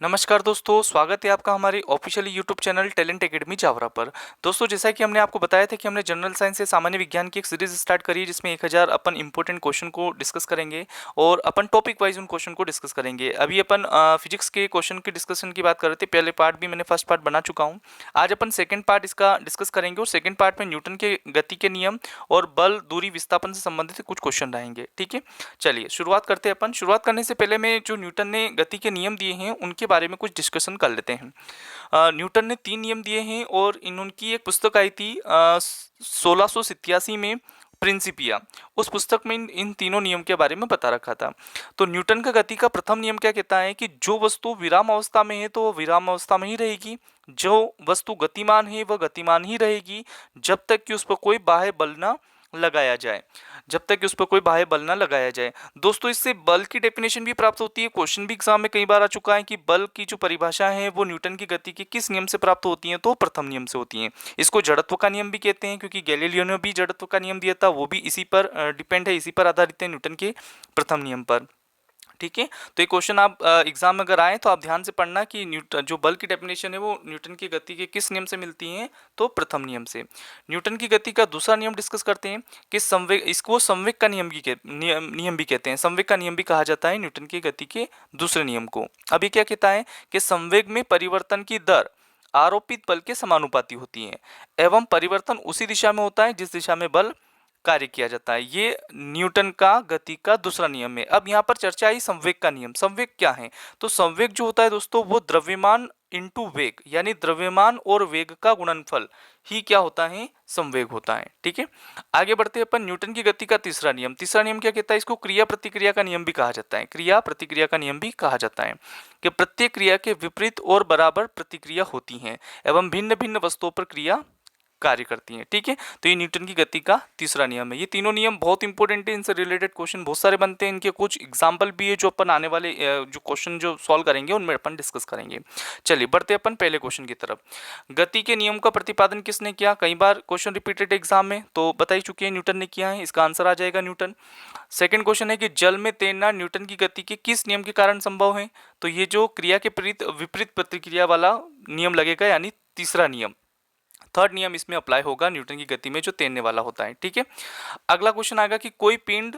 नमस्कार दोस्तों, स्वागत है आपका हमारे official YouTube channel talent academy Jaora पर। दोस्तों, जैसा कि हमने आपको बताया था कि हमने जनरल साइंस से सामान्य विज्ञान की एक सीरीज स्टार्ट करी है जिसमें 1000 अपन इंपॉर्टेंट क्वेश्चन को डिस्कस करेंगे और अपन टॉपिक वाइज उन क्वेश्चन को डिस्कस करेंगे। अभी अपन फिजिक्स के क्वेश्चन की डिस्कशन की बात कर रहे थे। पहले पार्ट भी मैंने फर्स्ट पार्ट बना चुका हूँ। आज अपन सेकेंड पार्ट इसका डिस्कस करेंगे और सेकेंड पार्ट में न्यूटन के गति के नियम और बल, दूरी, विस्थापन से संबंधित कुछ क्वेश्चन रहेंगे। ठीक है, चलिए शुरुआत करते हैं। अपन शुरुआत करने से पहले मैं जो न्यूटन ने गति के नियम दिए हैं उनके बारे में कुछ डिस्कशन कर लेते हैं। न्यूटन ने 3 नियम दिए हैं और उनकी एक पुस्तक आई थी 1687 में, प्रिंसिपिया। उस पुस्तक में इन तीनों नियम के बारे में बता रखा था। तो न्यूटन का गति का प्रथम नियम क्या कहता है कि जो वस्तु विराम अवस्था में है तो वो विराम अवस्था में ही रहेगी, जो वस्तु गतिमान है वह गतिमान ही रहेगी जब तक कि उस पर कोई बाह्य बल ना लगाया जाए। जब तक कि उस पर कोई बाह्य बल ना लगाया जाए। दोस्तों, इससे बल की डेफिनेशन भी प्राप्त होती है। क्वेश्चन भी एग्जाम में कई बार आ चुका है कि बल की जो परिभाषा है वो न्यूटन की गति के किस नियम से प्राप्त होती है, तो प्रथम नियम से होती है। इसको जड़त्व का नियम भी कहते हैं क्योंकि गैलीलियो ने भी जड़त्व का नियम दिया था, वो भी इसी पर डिपेंड है, इसी पर आधारित है, न्यूटन के प्रथम नियम पर। ठीक है, तो ये क्वेश्चन आप एग्जाम में अगर आए तो आप ध्यान से पढ़ना कि न्यूटन जो बल की डेफिनेशन है वो न्यूटन की गति के किस नियम से मिलती है, तो प्रथम नियम से। न्यूटन की गति का दूसरा नियम डिस्कस करते हैं कि संवेग, इसको संवेग का नियम भी कहते हैं। संवेग का नियम भी कहा जाता है न्यूटन की गति के दूसरे नियम को। अभी क्या कहता है कि संवेग में परिवर्तन की दर आरोपित बल के समानुपाती होती है एवं परिवर्तन उसी दिशा में होता है जिस दिशा में बल कार्य किया जाता है। ये न्यूटन का गति का दूसरा नियम है। अब यहाँ पर चर्चा आई संवेग का नियम। संवेग क्या है? तो संवेग जो होता है दोस्तों वो द्रव्यमान इंटू वेग, यानी द्रव्यमान और वेग का गुणनफल ही क्या होता है? संवेग होता है। ठीक है, आगे बढ़ते हैं अपन। न्यूटन की गति का तीसरा नियम। तीसरा नियम क्या कहता है? इसको क्रिया प्रतिक्रिया का नियम भी कहा जाता है। क्रिया प्रतिक्रिया का नियम भी कहा जाता है कि प्रत्येक क्रिया के विपरीत और बराबर प्रतिक्रिया होती है एवं भिन्न भिन्न वस्तुओं पर क्रिया कार्य करती हैं। ठीक है, तो ये न्यूटन की गति का तीसरा नियम है। ये तीनों नियम बहुत इंपॉर्टेंट है, इनसे रिलेटेड क्वेश्चन बहुत सारे बनते हैं। इनके कुछ एग्जाम्पल भी है जो अपन आने वाले जो क्वेश्चन जो सॉल्व करेंगे उनमें अपन डिस्कस करेंगे। चलिए बढ़ते अपन पहले क्वेश्चन की तरफ। गति के नियम का प्रतिपादन किसने किया? कई बार क्वेश्चन रिपीटेड एग्जाम में, तो बता ही चुके हैं न्यूटन ने किया है। इसका आंसर आ जाएगा न्यूटन। सेकंड क्वेश्चन है कि जल में तैरना न्यूटन की गति के किस नियम के कारण संभव है? तो ये जो क्रिया के विपरीत प्रतिक्रिया वाला नियम लगेगा, यानी तीसरा नियम, थर्ड नियम इसमें अप्लाई होगा न्यूटन की गति में जो तैरने वाला होता है। ठीक है, अगला क्वेश्चन आएगा कि कोई पिंड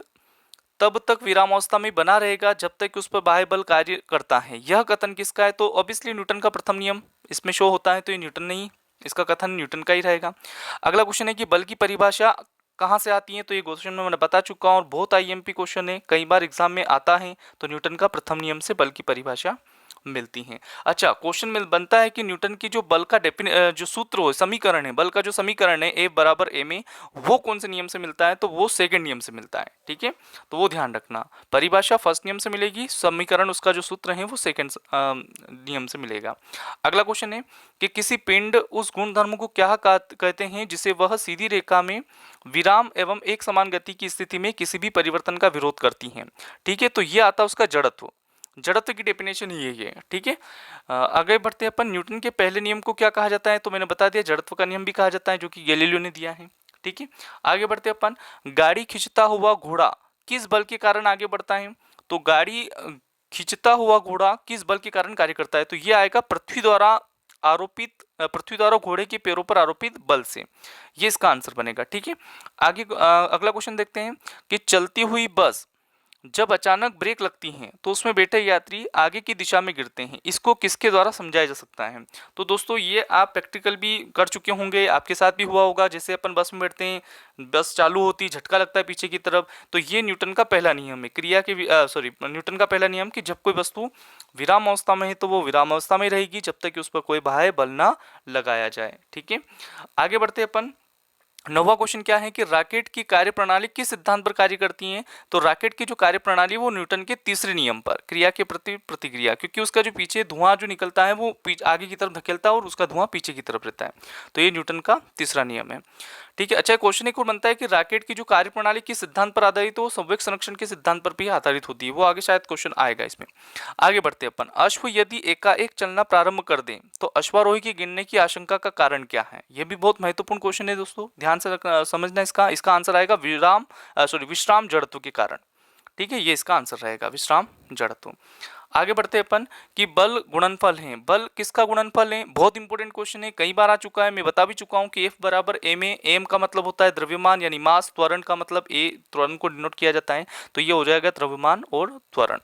तब तक विरामावस्था में बना रहेगा जब तक कि उस पर बाह्य बल कार्य करता है। यह कथन किसका है? तो ऑब्वियसली न्यूटन का प्रथम नियम इसमें शो होता है, तो ये न्यूटन नहीं, इसका कथन न्यूटन का ही रहेगा। अगला क्वेश्चन है कि बल की परिभाषा कहाँ से आती है? तो ये क्वेश्चन में मैंने बता चुका हूँ और बहुत आईएमपी क्वेश्चन है, कई बार एग्जाम में आता है। तो न्यूटन का प्रथम नियम से बल की परिभाषा मिलती हैं। अच्छा, क्वेश्चन में बनता है कि न्यूटन की जो बल का जो सूत्र हो, समीकरण है, बल का जो समीकरण है ए बराबर एम ए, वो कौन से नियम से मिलता है? तो वो सेकंड नियम से मिलता है। ठीक है, तो वो ध्यान रखना। परिभाषा फर्स्ट नियम से मिलेगी, समीकरण उसका जो सूत्र है वो सेकंड नियम से मिलेगा। अगला क्वेश्चन है कि किसी पिंड उस गुणधर्म को क्या कहते हैं जिसे वह सीधी रेखा में विराम एवं एक समान गति की स्थिति में किसी भी परिवर्तन का विरोध करती हैं। ठीक है, तो ये आता है उसका जड़त्व। जड़त्व की डेफिनेशन यही है। ठीक है, आगे बढ़ते हैं अपन। न्यूटन के पहले नियम को क्या कहा जाता है? तो मैंने बता दिया, जड़त्व का नियम भी कहा जाता है जो कि गैलीलियो ने दिया है। ठीक है, आगे बढ़ते हैं अपन। गाड़ी खींचता हुआ घोड़ा किस बल के कारण आगे बढ़ता है? तो गाड़ी खींचता हुआ घोड़ा किस बल के कारण कार्य करता है? तो ये आएगा पृथ्वी द्वारा घोड़े के पैरों पर आरोपित बल से। ये इसका आंसर बनेगा। ठीक है, आगे अगला क्वेश्चन देखते हैं कि चलती हुई बस जब अचानक ब्रेक लगती हैं तो उसमें बैठे यात्री आगे की दिशा में गिरते हैं। इसको किसके द्वारा समझाया जा सकता है? तो दोस्तों, ये आप प्रैक्टिकल भी कर चुके होंगे, आपके साथ भी हुआ होगा। जैसे अपन बस में बैठते हैं, बस चालू होती, झटका लगता है पीछे की तरफ, तो ये न्यूटन का पहला नियम है। न्यूटन का पहला नियम कि जब कोई वस्तु विराम अवस्था में है तो वो विराम अवस्था में रहेगी जब तक कि उस पर कोई बाह्य बल ना लगाया जाए। ठीक है, आगे बढ़ते अपन। नौवां क्वेश्चन क्या है कि रॉकेट की कार्यप्रणाली किस सिद्धांत पर कार्य करती है? तो रॉकेट की जो कार्यप्रणाली वो न्यूटन के तीसरे नियम पर, क्रिया के प्रति प्रतिक्रिया, क्योंकि उसका जो पीछे धुआं जो निकलता है वो आगे की तरफ धकेलता है और उसका धुआं पीछे की तरफ रहता है। तो ये न्यूटन का तीसरा नियम है। ठीक है, अच्छा, क्वेश्चन एक और बनता है कि रॉकेट की जो कार्यप्रणाली किस सिद्धांत पर आधारित हो? संवेग संरक्षण के सिद्धांत पर भी आधारित होती है। वो आगे शायद क्वेश्चन आएगा इसमें। आगे बढ़ते अपन। अश्व यदि एकाएक चलना प्रारंभ कर दें तो अश्वारोही के गिरने की आशंका का कारण क्या है? यह भी बहुत महत्वपूर्ण क्वेश्चन है दोस्तों, ध्यान से समझना। इसका आंसर आएगा विश्राम जड़त्व के कारण। ठीक है, ये इसका आंसर रहेगा, विश्राम जड़त्व। आगे बढ़ते हैं अपन कि बल गुणनफल है। बल किसका गुणनफल है? बहुत इंपॉर्टेंट क्वेश्चन है, कई बार आ चुका है, मैं बता भी चुका हूं कि F बराबर m है। m का मतलब होता है द्रव्यमान यानी मास, त्वरण का मतलब a, त्वरण को डिनोट किया जाता है, तो ये हो जाएगा द्रव्यमान और त्वरण।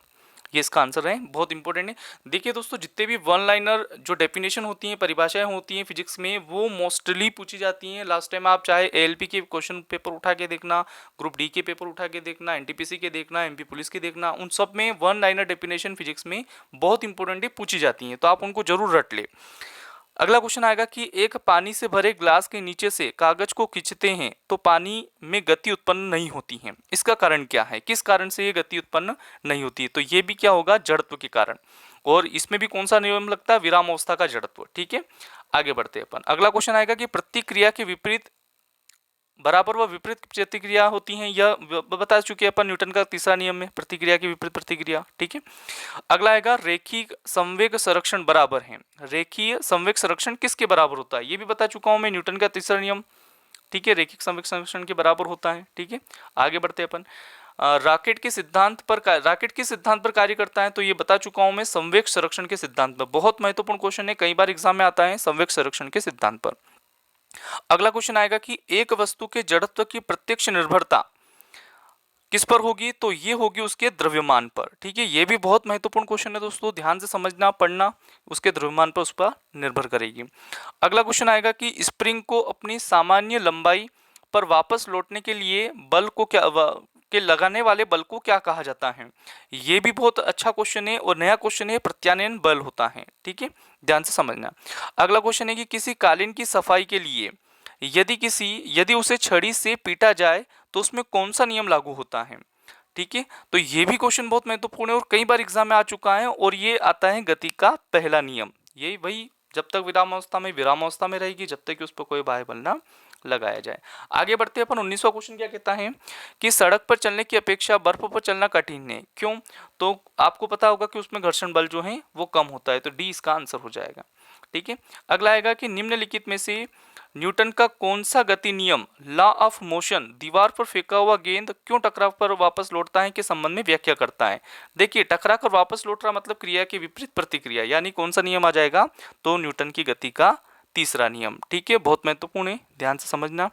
ये इसका आंसर है, बहुत इंपॉर्टेंट है। देखिए दोस्तों, जितने भी वन लाइनर जो डेफिनेशन होती हैं, परिभाषाएं होती हैं फिजिक्स में, वो मोस्टली पूछी जाती हैं। लास्ट टाइम आप चाहे एएलपी के क्वेश्चन पेपर उठा के देखना, ग्रुप डी के पेपर उठा के देखना, एनटीपीसी के देखना, एमपी पुलिस के देखना, उन सब में वन लाइनर डेफिनेशन फिजिक्स में बहुत इंपॉर्टेंट पूछी जाती हैं, तो आप उनको जरूर रट ले। अगला क्वेश्चन आएगा कि एक पानी से भरे ग्लास के नीचे से कागज को खींचते हैं तो पानी में गति उत्पन्न नहीं होती है, इसका कारण क्या है? किस कारण से ये गति उत्पन्न नहीं होती है? तो ये भी क्या होगा? जड़त्व के कारण। और इसमें भी कौन सा नियम लगता है? विरामावस्था का जड़त्व। ठीक है, आगे बढ़ते हैं अपन। अगला क्वेश्चन आएगा कि प्रतिक्रिया के विपरीत बराबर व विपरीत प्रतिक्रिया होती हैं, यह बता चुके अपन न्यूटन का तीसरा नियम में, प्रतिक्रिया की विपरीत प्रतिक्रिया। ठीक है, अगला आएगा रेखीय संवेग संरक्षण बराबर है। रेखीय संवेग संरक्षण किसके बराबर होता है? ये भी बता चुका हूं मैं, न्यूटन का तीसरा नियम। ठीक है, रेखिक संवेग संरक्षण के बराबर होता है। ठीक है, आगे बढ़ते अपन। रॉकेट के सिद्धांत पर कार्य करता है, तो ये बता चुका हूं मैं संवेग संरक्षण के सिद्धांत पर। बहुत महत्वपूर्ण क्वेश्चन है, कई बार एग्जाम में आता है संवेग संरक्षण के सिद्धांत पर। अगला क्वेश्चन आएगा कि एक वस्तु के जड़त्व की प्रत्यक्ष निर्भरता किस पर होगी? तो ये होगी उसके द्रव्यमान पर। ठीक है, ये भी बहुत महत्वपूर्ण क्वेश्चन है दोस्तों, ध्यान से समझना, पढ़ना, उसके द्रव्यमान पर उस पर निर्भर करेगी। अगला क्वेश्चन आएगा कि स्प्रिंग को अपनी सामान्य लंबाई पर वापस लौटने के लिए बल को के लगाने वाले बल को क्या कहा जाता है? ये भी बहुत अच्छा क्वेश्चन है और नया क्वेश्चन है, प्रत्यानयन बल होता है। ठीक है, ध्यान से समझना। अगला क्वेश्चन है कि किसी कालीन की सफाई के लिए यदि उसे छड़ी से पीटा जाए तो उसमें कौन सा नियम लागू होता है? ठीक है, तो ये भी क्वेश्चन बहुत महत्वपूर्ण है और कई बार एग्जाम में आ चुका है, और ये आता है गति का पहला नियम। यही वही, जब तक विरामावस्था में रहेगी, जब तक कि उस पर कोई बाह्य बल ना लगाया जाए। आगे बढ़ते हैं अपन। 19वां क्वेश्चन क्या कहता है कि सड़क पर चलने की अपेक्षा बर्फ पर चलना कठिन है, क्यों? तो आपको पता होगा कि उसमें घर्षण बल जो है वो कम होता है, तो डी इसका आंसर हो जाएगा। ठीक है, अगला आएगा कि निम्नलिखित में से न्यूटन का कौन सा गति नियम लॉ ऑफ मोशन दीवार पर फेंका हुआ गेंद क्यों टकरा कर वापस लौटता है के संबंध में व्याख्या करता है? देखिए, टकरा कर वापस लौट रहा मतलब क्रिया के विपरीत प्रतिक्रिया, यानी कौन सा नियम आ जाएगा? तो न्यूटन की गति का तीसरा नियम। ठीक है, बहुत महत्वपूर्ण है, ध्यान से समझना।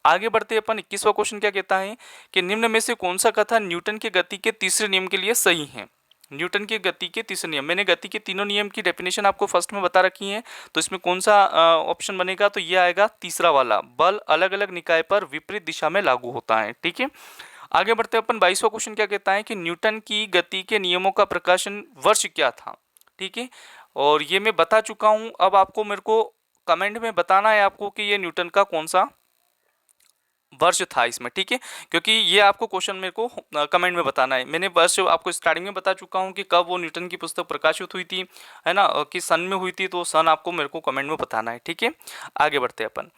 आगे बढ़ते अपन। 21वां क्वेश्चन क्या कहता है कि निम्न में से कौन सा कथन न्यूटन के गति के तीसरे नियम के लिए सही है? न्यूटन के गति के तीसरे नियम, मैंने गति के तीनों नियम की डेफिनेशन आपको फर्स्ट में बता रखी है, तो इसमें कौन सा ऑप्शन बनेगा? तो ये आएगा तीसरा वाला, बल अलग अलग निकाय पर विपरीत दिशा में लागू होता है। ठीक है, आगे बढ़ते अपन। 22वां क्वेश्चन क्या कहता है कि न्यूटन की गति के नियमों का प्रकाशन वर्ष क्या था? ठीक है, और ये मैं बता चुका हूं, अब आपको मेरे को कमेंट में बताना है आपको कि ये न्यूटन का कौन सा वर्ष था इसमें। ठीक है, क्योंकि ये आपको क्वेश्चन मेरे को कमेंट में बताना है। मैंने वर्ष आपको स्टार्टिंग में बता चुका हूँ कि कब वो न्यूटन की पुस्तक प्रकाशित हुई थी, है ना, किस सन में हुई थी, तो सन आपको मेरे को कमेंट में बताना है। ठीक है, आगे बढ़ते हैं अपन।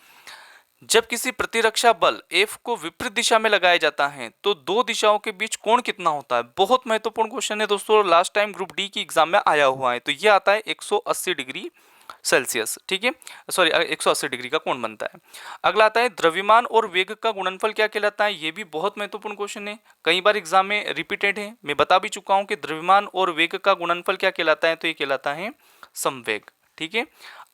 जब किसी प्रतिरक्षा बल F को विपरीत दिशा में लगाया जाता है तो दो दिशाओं के बीच कोण कितना होता है? बहुत महत्वपूर्ण क्वेश्चन है दोस्तों, लास्ट टाइम ग्रुप डी की एग्जाम में आया हुआ है, तो ये आता है 180 डिग्री सेल्सियस। ठीक है, सॉरी 180 डिग्री का कोण बनता है। अगला आता है द्रव्यमान और वेग का गुणनफल क्या कहलाता है? ये भी बहुत महत्वपूर्ण क्वेश्चन है, कई बार एग्जाम में रिपीटेड है, मैं बता भी चुका हूं कि द्रव्यमान और वेग का गुणनफल क्या कहलाता है? तो ये कहलाता है संवेग। ठीक है,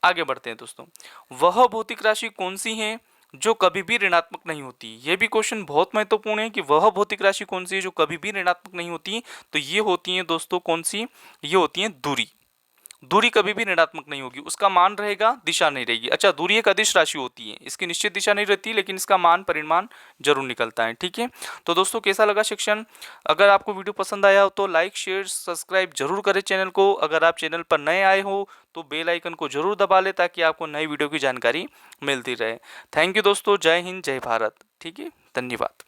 आगे बढ़ते हैं दोस्तों। वह भौतिक राशि कौन सी है जो कभी भी ऋणात्मक नहीं होती? ये भी क्वेश्चन बहुत महत्वपूर्ण है कि वह भौतिक राशि कौन सी है जो कभी भी ऋणात्मक नहीं होती? तो ये होती है दोस्तों कौन सी? ये होती है दूरी। दूरी कभी भी ऋणात्मक नहीं होगी, उसका मान रहेगा, दिशा नहीं रहेगी। अच्छा, दूरी एक अदिश राशि होती है, इसकी निश्चित दिशा नहीं रहती, लेकिन इसका मान परिमाण जरूर निकलता है। ठीक है, तो दोस्तों कैसा लगा सेक्शन? अगर आपको वीडियो पसंद आया हो तो लाइक शेयर सब्सक्राइब जरूर करें चैनल को। अगर आप चैनल पर नए आए हो तो बेल आइकन को जरूर दबा लें ताकि आपको नई वीडियो की जानकारी मिलती रहे। थैंक यू दोस्तों, जय हिंद, जय भारत। ठीक है, धन्यवाद।